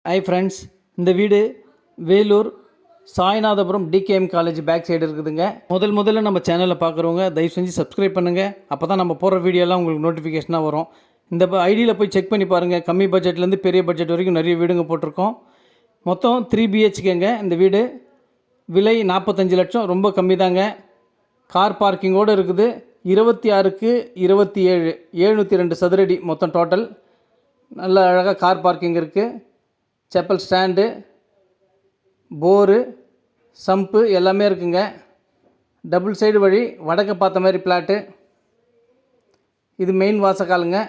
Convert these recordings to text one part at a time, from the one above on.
Hi friends, இந்த வீடு Vellore Sainathapuram TKM college back side இருக்குதுங்க. முதல்ல நம்ம சேனலை பார்க்குறவங்க தயவு செஞ்சு சப்ஸ்கிரைப் பண்ணுங்கள். அப்போ தான் நம்ம போகிற வீடியோலாம் உங்களுக்கு நோட்டிஃபிகேஷனாக வரும். இந்த ஐடியில் போய் செக் பண்ணி பாருங்கள். கம்மி பட்ஜெட்லேருந்து பெரிய பட்ஜெட் வரைக்கும் நிறைய வீடுங்க போட்டிருக்கோம். மொத்தம் 3 BHKங்க இந்த வீடு. விலை 45 லட்சம், ரொம்ப கம்மி தாங்க. கார் பார்க்கிங்கோடு இருக்குது. 26க்கு 27 702 சதுரடி மொத்தம் டோட்டல். நல்ல அழகாக கார் பார்க்கிங் இருக்குது. செப்பல் ஸ்டாண்டு, போரு, சம்பு எல்லாமே இருக்குங்க. டபுள் சைடு வழி, வடக்க பார்த்த மாதிரி பிளாட்டு. இது மெயின் வாசக்காலுங்க.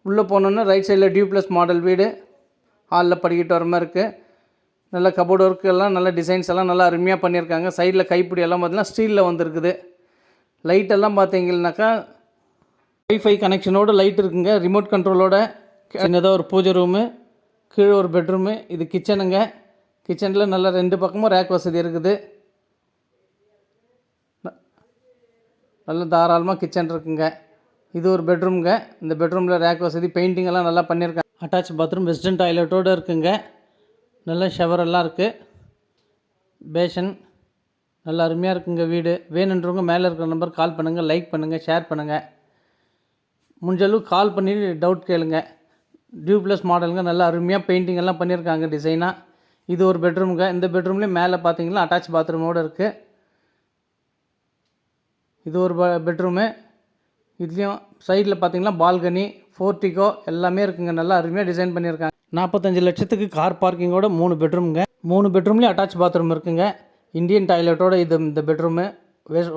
உள்ளே போனோன்னா ரைட் சைடில் டியூப்ளஸ் மாடல் வீடு. ஹாலில் படிக்கிட்டு வர மாதிரி இருக்குது. நல்ல கபோர்டு ஒர்க்கு எல்லாம் நல்ல டிசைன்ஸ் எல்லாம் நல்லா அருமையாக பண்ணியிருக்காங்க. சைடில் கைப்பிடி எல்லாம் பார்த்தீங்கன்னா ஸ்டீலில் வந்துருக்குது. லைட்டெல்லாம் பார்த்தீங்கன்னாக்கா வைஃபை கனெக்ஷனோட லைட் இருக்குங்க. ரிமோட் கண்ட்ரோலோட. சின்னதாக ஒரு பூஜை ரூமு, கீழே ஒரு பெட்ரூமு. இது கிச்சனுங்க. கிச்சனில் நல்லா 2 பக்கமும் ரேக் வசதி இருக்குது. நல்ல தாராளமாக கிச்சன் இருக்குங்க. இது ஒரு பெட்ரூம்ங்க. இந்த பெட்ரூமில் ரேக் வசதி, பெயிண்டிங் எல்லாம் நல்லா பண்ணியிருக்காங்க. அட்டாச் பாத்ரூம், வெஸ்டர்ன் டாய்லெட்டோடு இருக்குங்க. நல்ல ஷவரெல்லாம் இருக்குது. பேஷன் நல்லா அருமையாக இருக்குங்க வீடு. வேணுன்றவங்க மேலே இருக்கிற நம்பர் கால் பண்ணுங்கள், லைக் பண்ணுங்கள், ஷேர் பண்ணுங்கள். முடிஞ்சளவு கால் பண்ணி டவுட் கேளுங்க. டியூப்ளஸ் மாடலுங்க. நல்லா அருமையாக பெயிண்டிங் எல்லாம் பண்ணியிருக்காங்க டிசைனாக. இது ஒரு பெட்ரூமுங்க. இந்த பெட்ரூம்லேயும் மேலே பார்த்தீங்கன்னா அட்டாச் பாத்ரூமோடு இருக்குது. இது ஒரு பெட்ரூமு. இதுலேயும் சைடில் பார்த்தீங்கன்னா பால்கனி, போர்ட்டிகோ எல்லாமே இருக்குங்க. நல்லா அருமையாக டிசைன் பண்ணியிருக்காங்க. 45 லட்சத்துக்கு கார் பார்க்கிங்கோட 3 பெட்ரூமுங்க. 3 பெட்ரூம்லேயும் அட்டாச் பாத்ரூம் இருக்குங்க. இந்தியன் டாய்லெட்டோட இந்த பெட்ரூமு.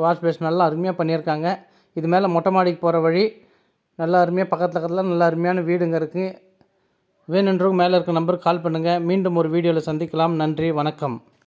வாஷ் பேஷன் நல்லா அருமையாக பண்ணியிருக்காங்க. இது மேலே மொட்டை மாடிக்கு போகிற வழி. நல்லா அருமையாக பக்கத்தில் நல்ல அருமையான வீடுங்க இருக்குது. வேணுன்றவங்க மேலே இருக்க நம்பருக்கு கால் பண்ணுங்கள். மீண்டும் ஒரு வீடியோவில் சந்திக்கலாம். நன்றி, வணக்கம்.